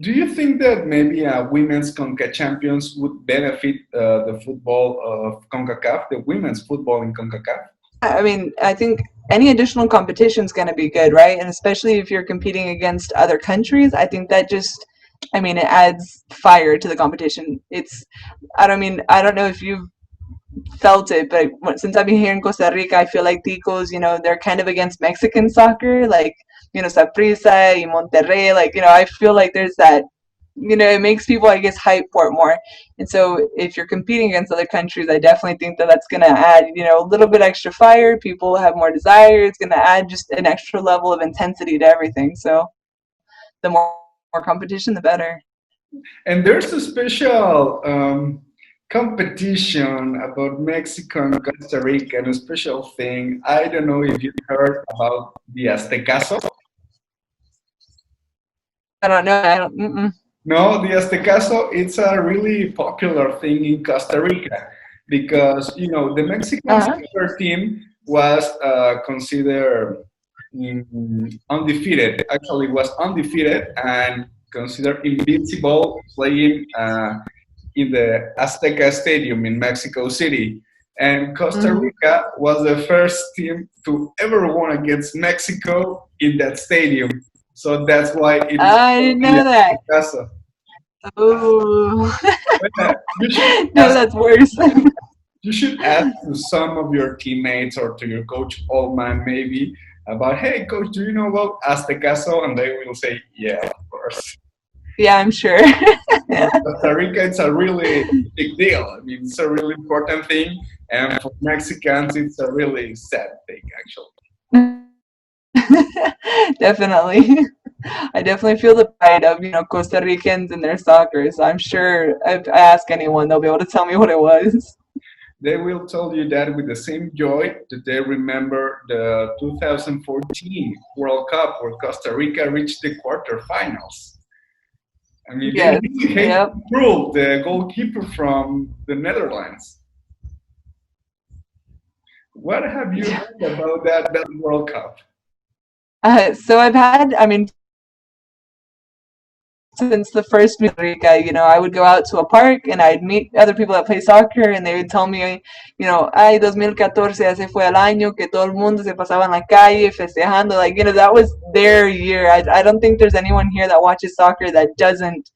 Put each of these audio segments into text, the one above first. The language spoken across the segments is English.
Do you think that maybe women's CONCACAF champions would benefit the football of CONCACAF, the women's football in CONCACAF? I mean, I think any additional competition is going to be good, right? And especially if you're competing against other countries, I think that just, I mean, it adds fire to the competition. I don't know if you've felt it, but since I've been here in Costa Rica, I feel like Ticos, they're kind of against Mexican soccer, like, Saprissa y Monterrey, like, I feel like there's that, it makes people, I guess, hype for it more. And so if you're competing against other countries, I definitely think that that's going to add, a little bit extra fire. People have more desire. It's going to add just an extra level of intensity to everything. So the more competition, the better. And there's a special competition about Mexico and Costa Rica, and a special thing. I don't know if you've heard about the Aztecaso. I don't know. I don't. Mm-mm. No, the Aztecaso, it's a really popular thing in Costa Rica because, the Mexican Uh-huh. soccer team was considered undefeated. Actually, was undefeated and considered invincible playing in the Azteca Stadium in Mexico City. And Costa Mm-hmm. Rica was the first team to ever win against Mexico in that stadium. So that's why it is I called didn't the know that. Aztecaso. Oh, You should no, ask that's worse. you should ask to some of your teammates or to your coach Allman maybe about, hey coach, do you know about Aztecaso? And they will say, yeah, of course. Yeah, I'm sure. In Costa Rica, it's a really big deal. I mean, it's a really important thing, and for Mexicans, it's a really sad thing, actually. Definitely. I definitely feel the pride of, Costa Ricans and their soccer. So I'm sure if I ask anyone, they'll be able to tell me what it was. They will tell you that with the same joy that they remember the 2014 World Cup where Costa Rica reached the quarterfinals. I mean, they Yes. really hate Yep. Krul, the goalkeeper from the Netherlands. What have you Yeah. heard about that World Cup? So I've had, I mean, since the first Rica, I would go out to a park and I'd meet other people that play soccer and they would tell me, ay, 2014 ya se fue al año, que todo el mundo se pasaba en la calle festejando. Like, that was their year. I don't think there's anyone here that watches soccer that doesn't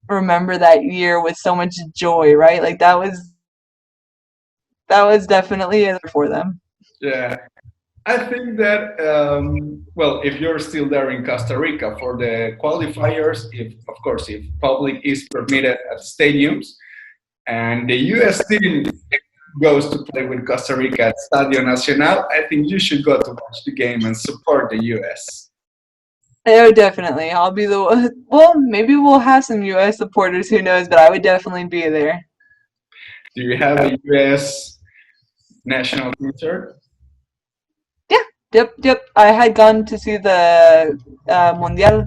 remember that year with so much joy, right? Like that was definitely it for them. Yeah, I think that, well, if you're still there in Costa Rica for the qualifiers, if of course, if public is permitted at stadiums, and the U.S. team goes to play with Costa Rica at Estadio Nacional, I think you should go to watch the game and support the U.S. Oh, definitely. I'll be the one. Well, maybe we'll have some U.S. supporters, who knows, but I would definitely be there. Do you have a U.S. national team shirt? Yeah, yep. I had gone to see the Mundial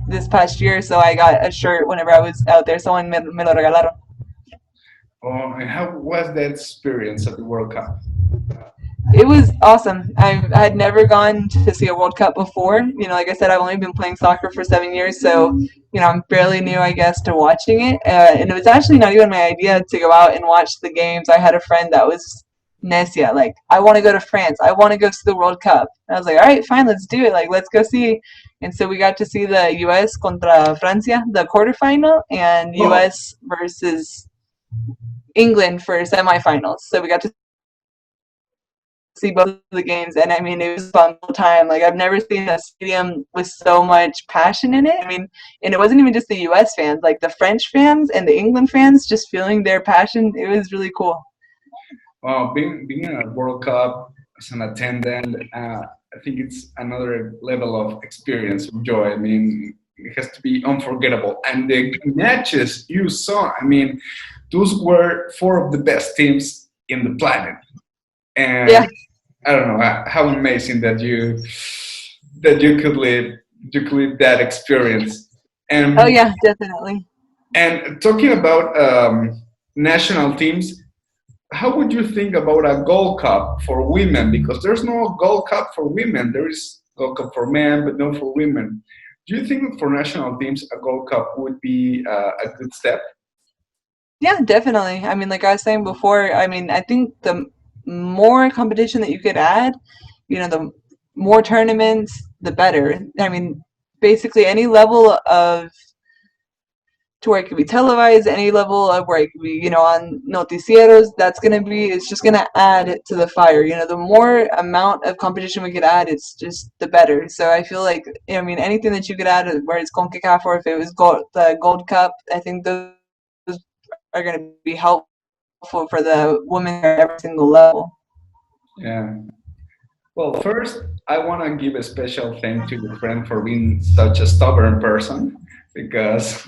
this past year, so I got a shirt whenever I was out there. Someone me lo regalaron. Oh, and how was that experience at the World Cup? It was awesome. I had never gone to see a World Cup before. Like I said, I've only been playing soccer for 7 years, so I'm fairly new, I guess, to watching it. And it was actually not even my idea to go out and watch the games. I had a friend that was Nesia, like, I want to go to France. I want to go to the World Cup. And I was like, all right, fine, let's do it. Like, let's go see. And so we got to see the U.S. contra Francia, the quarterfinal, and Oh, U.S. versus England for semifinals. So we got to see both of the games, and I mean, it was a fun time. Like, I've never seen a stadium with so much passion in it. I mean, and it wasn't even just the U.S. fans, like the French fans and the England fans just feeling their passion. It was really cool. being in a World Cup as an attendant, I think it's another level of experience of joy. I mean, it has to be unforgettable. And the matches you saw, I mean, those were four of the best teams in the planet. And Yeah. I don't know how amazing that you could live that experience. Oh And yeah, definitely. and talking about national teams, how would you think about a Gold Cup for women? Because there's no Gold Cup for women. There is Gold Cup for men, but no for women. Do you think for national teams a Gold Cup would be a good step? Yeah, definitely. I mean, like I was saying before, I mean, I think the more competition that you could add, the more tournaments, the better. I mean, basically any level of to where it could be televised, any level of where it could be, on noticieros, it's just gonna add to the fire. The more amount of competition we could add, it's just the better. So I feel like, I mean, anything that you could add, where it's CONCACAF or if it was the Gold Cup, I think those are gonna be helpful for the women at every single level. Yeah. Well, first, I want to give a special thank to your friend for being such a stubborn person because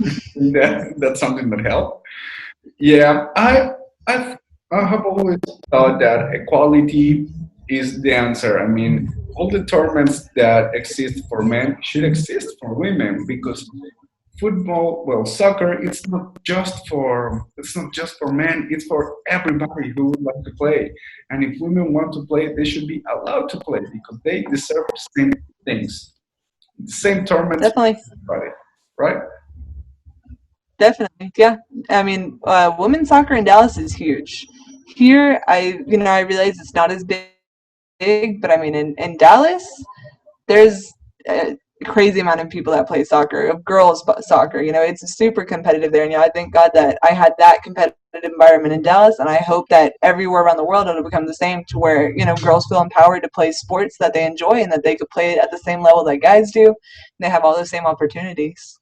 that's something that helped. Yeah, I've, I have always thought that equality is the answer. I mean, all the tournaments that exist for men should exist for women because football, well, soccer, it's not just for men. It's for everybody who would like to play. And if women want to play, they should be allowed to play because they deserve the same things, the same tournaments for Definitely, everybody, right? definitely, yeah. I mean, women's soccer in Dallas is huge. Here, I realize it's not as big, but I mean, in Dallas, there's a crazy amount of people that play soccer, of girls soccer. It's super competitive there. And I thank God that I had that competitive environment in Dallas, and I hope that everywhere around the world it'll become the same to where girls feel empowered to play sports that they enjoy and that they could play at the same level that guys do. And they have all the same opportunities.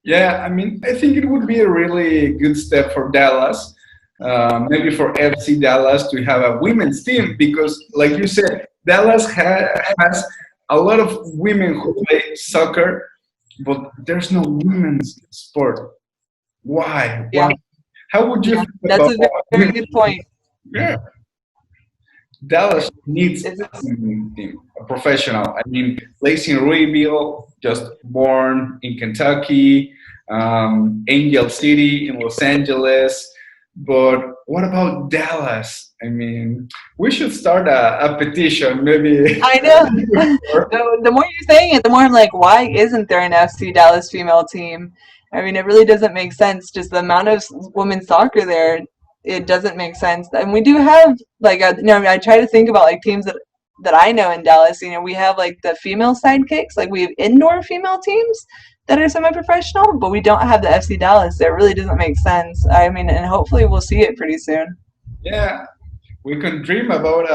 Yeah, I mean, I think it would be a really good step for Dallas, maybe for FC Dallas to have a women's team because, like you said, Dallas has a lot of women who play soccer, but there's no women's sport. Why? Yeah, Why? How would you yeah, feel that's about a that? very good point. Yeah, Dallas needs a It's, women's team, a professional. I mean, Lacey Reveal, just born in Kentucky, Angel City in Los Angeles. But what about Dallas? I mean, we should start a petition, maybe. I know. The more you're saying it, the more I'm like, why isn't there an FC Dallas female team? I mean, it really doesn't make sense. Just the amount of women's soccer there, it doesn't make sense. And we do have like, I try to think about like teams that I know in Dallas. We have like the female sidekicks, like we have indoor female teams that are semi-professional, but we don't have the FC Dallas. It really doesn't make sense. I mean, and hopefully we'll see it pretty soon. Yeah, we can dream about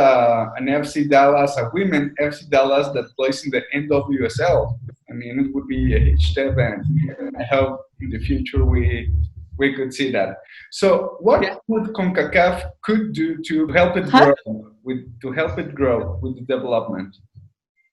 an FC Dallas, a women FC Dallas that plays in the NWSL. I mean, it would be a huge step, and I hope in the future we could see that. So, Yeah. what would CONCACAF could do to help it Huh? grow with the development?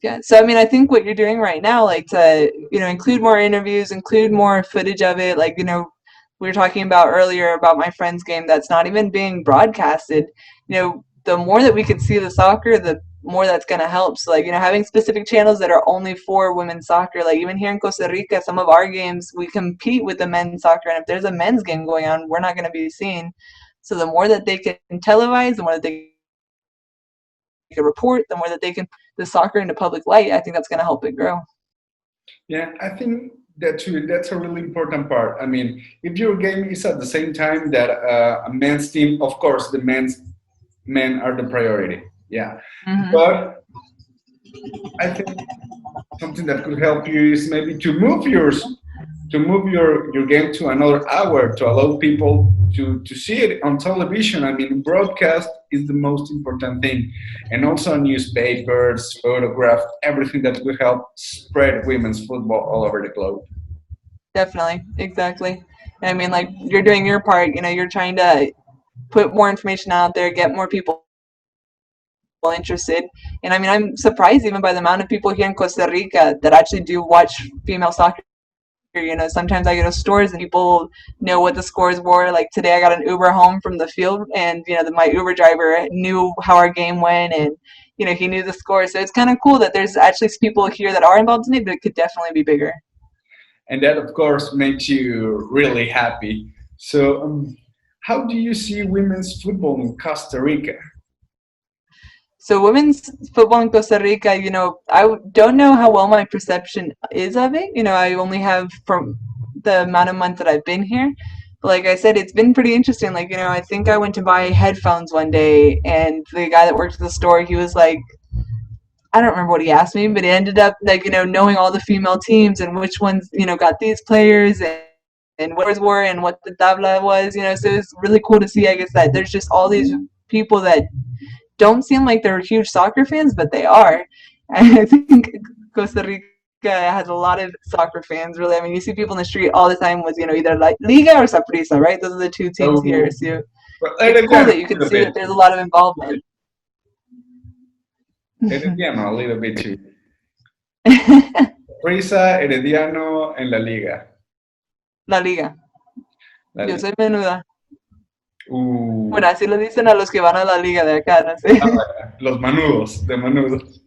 Yeah, so I mean, I think what you're doing right now, like to, include more interviews, include more footage of it, like, we were talking about earlier about my friend's game that's not even being broadcasted. The more that we could see the soccer, the more that's going to help. So, like, having specific channels that are only for women's soccer, like even here in Costa Rica, some of our games, we compete with the men's soccer. And if there's a men's game going on, we're not going to be seen. So the more that they can televise, the more that they can report, the more that they can the soccer into public light, I think that's going to help it grow. Yeah, I think that's a really important part. I mean, if your game is at the same time that a men's team, of course, the men are the priority. Yeah, Hmm. but I think something that could help you is maybe to move your game to another hour to allow people to see it on television. I mean, broadcast is the most important thing, and also newspapers, photographs, everything that will help spread women's football all over the globe. Definitely, exactly. And I mean, like you're doing your part. You're trying to put more information out there, get more people interested. And I mean, I'm surprised even by the amount of people here in Costa Rica that actually do watch female soccer. Sometimes I go to stores and people know what the scores were. Like today, I got an Uber home from the field, and my Uber driver knew how our game went, and he knew the score. So it's kind of cool that there's actually people here that are involved in it, but it could definitely be bigger. And that, of course, makes you really happy. So, how do you see women's football in Costa Rica? So women's football in Costa Rica, don't know how well my perception is of it. I only have from the amount of months that I've been here. But like I said, it's been pretty interesting. Like, I think I went to buy headphones one day, and the guy that worked at the store, he was like, I don't remember what he asked me, but he ended up like, knowing all the female teams and which ones, got these players and what theirs were and what the tabla was, so it's really cool to see, I guess, that there's just all these people that don't seem like they're huge soccer fans, but they are. And I think Costa Rica has a lot of soccer fans, really. I mean, you see people in the street all the time with, either like Liga or Saprissa, right? Those are the two teams here. So it's cool that you can see that there's a lot of involvement. Herediano, a little bit too. Prisa, Herediano, en la Liga. La Liga. Yo soy menuda. Bueno, así lo dicen a los que van a la Liga de acá, no sé. Los manudos, de manudos.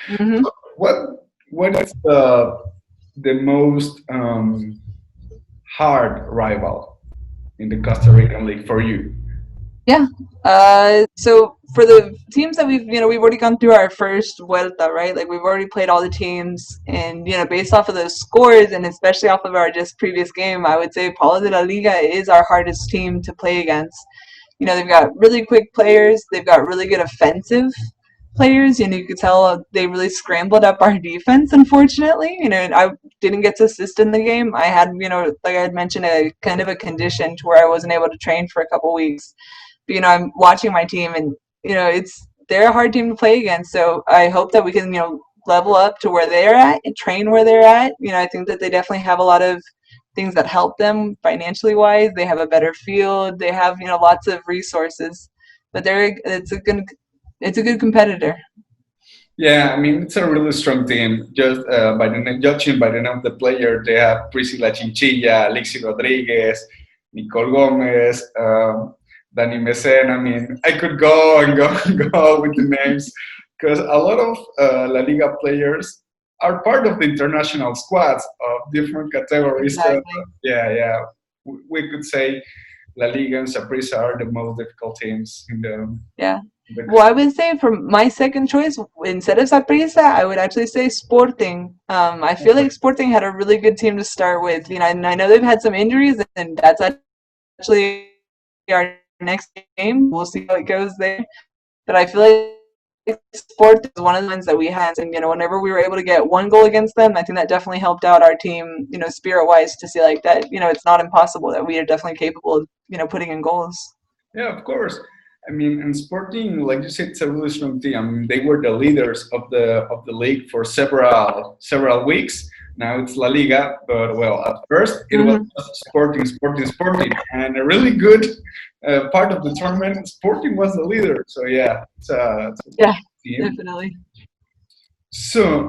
Mm-hmm. What is the most hard rival in the Costa Rican League for you? Yeah. So for the teams that we've already gone through our first vuelta, right? Like we've already played all the teams, and based off of those scores and especially off of our just previous game, I would say Paula de la Liga is our hardest team to play against. They've got really quick players. They've got really good offensive players. You could tell they really scrambled up our defense, unfortunately. And I didn't get to assist in the game. I had, like I had mentioned, a kind of a condition to where I wasn't able to train for a couple weeks. But, I'm watching my team, and, they're a hard team to play against. So I hope that we can, level up to where they're at and train where they're at. I think that they definitely have a lot of things that help them financially wise. They have a better field. They have, lots of resources. But it's a good competitor. Yeah, I mean, it's a really strong team. Just judging by the name of the player, they have Priscila Chinchilla, Alexi Rodriguez, Nicole Gomez, Dani Mecen. I mean, I could go and go and go with the names, because a lot of La Liga players are part of the international squads of different categories. Exactly. Yeah. We could say La Liga and Saprissa are the most difficult teams in the... Yeah. Well, I would say for my second choice, instead of Saprissa, I would actually say Sporting. I feel like Sporting had a really good team to start with. And I know they've had some injuries, and that's actually our next game. We'll see how it goes there. But I feel like Sport is one of the ones that we had, and whenever we were able to get one goal against them, I think that definitely helped out our team, spirit-wise, to see like that. It's not impossible, that we are definitely capable of, putting in goals. Yeah, of course. I mean, and Sporting, like you said, it's a really strong team. I mean, they were the leaders of the league for several weeks. Now it's La Liga, but well, at first it was Sporting, and a really good part of the tournament, Sporting was the leader. So yeah, it's a team. Definitely. So,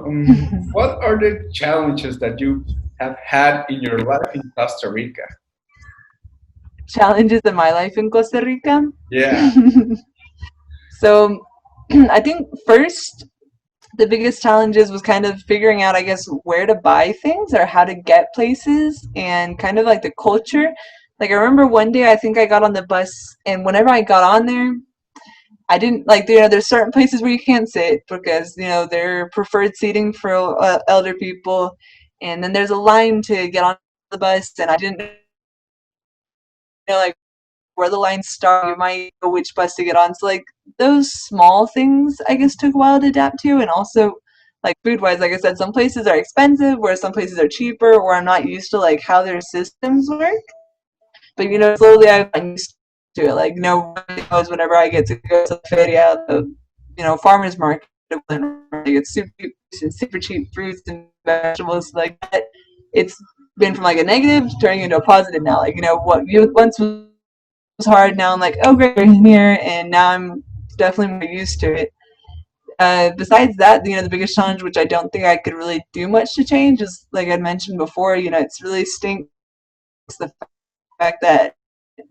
what are the challenges that you have had in your life in Costa Rica? Challenges in my life in Costa Rica? Yeah. So, I think first, the biggest challenges was kind of figuring out, I guess, where to buy things or how to get places, and kind of like the culture. Like, I remember one day, I think I got on the bus, and whenever I got on there, I didn't, like, there's certain places where you can't sit because, they're preferred seating for elder people. And then there's a line to get on the bus, and I didn't know, like, where the lines start. You might know which bus to get on. So, like, those small things, I guess, took a while to adapt to. And also, like, food-wise, like I said, some places are expensive, whereas some places are cheaper, or I'm not used to, like, how their systems work. But, slowly I've gotten used to it. Like, whenever I get to go to the feria, the, farmer's market, it's super cheap fruits and vegetables like that. It's been from, like, a negative turning into a positive now. Like, what you once was hard, now I'm like, oh, great, we're here, and now I'm definitely more used to it. Besides that, the biggest challenge, which I don't think I could really do much to change, is, like I mentioned before, it's really stinks the fact that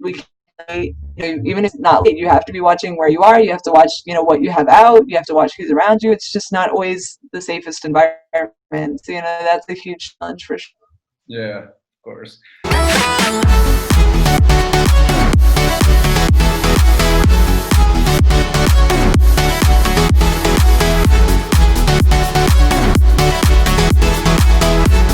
we can't, even if it's not late, you have to be watching where you are, you have to watch, what you have out, you have to watch who's around you. It's just not always the safest environment. So, that's a huge challenge for sure. Yeah, of course.